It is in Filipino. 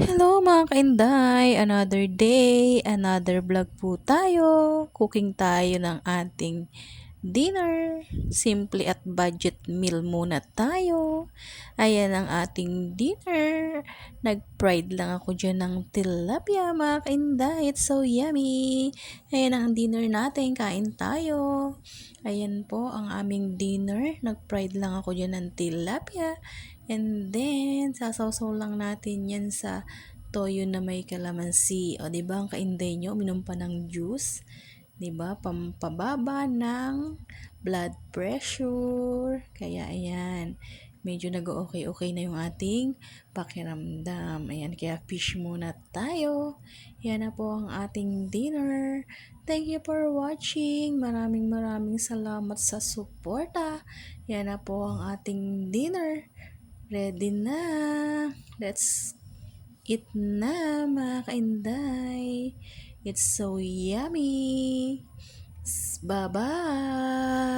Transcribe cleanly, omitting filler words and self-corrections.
Hello mga kainday! Another day, another vlog po tayo. Cooking tayo ng ating dinner. Simple at budget meal muna tayo. Ayan ang ating dinner. Nag-fried lang ako dyan ng tilapia mga kainday. It's so yummy! Ayan ang dinner natin. Kain tayo. Ayan po ang aming dinner. Nag-fried lang ako dyan ng tilapia. And then, sasawsaw lang natin yan sa toyo na may kalamansi. O, di ba ang kainday nyo, uminom pa ng juice? Di ba? Pampababa ng blood pressure. Kaya, ayan. Medyo nag-okay-okay na yung ating pakiramdam. Ayan, kaya fish muna tayo. Yan na po ang ating dinner. Thank you for watching. Maraming salamat sa suporta. Yan na po ang ating dinner. Ready na. Let's eat na mga kainday. It's so yummy. Bye-bye.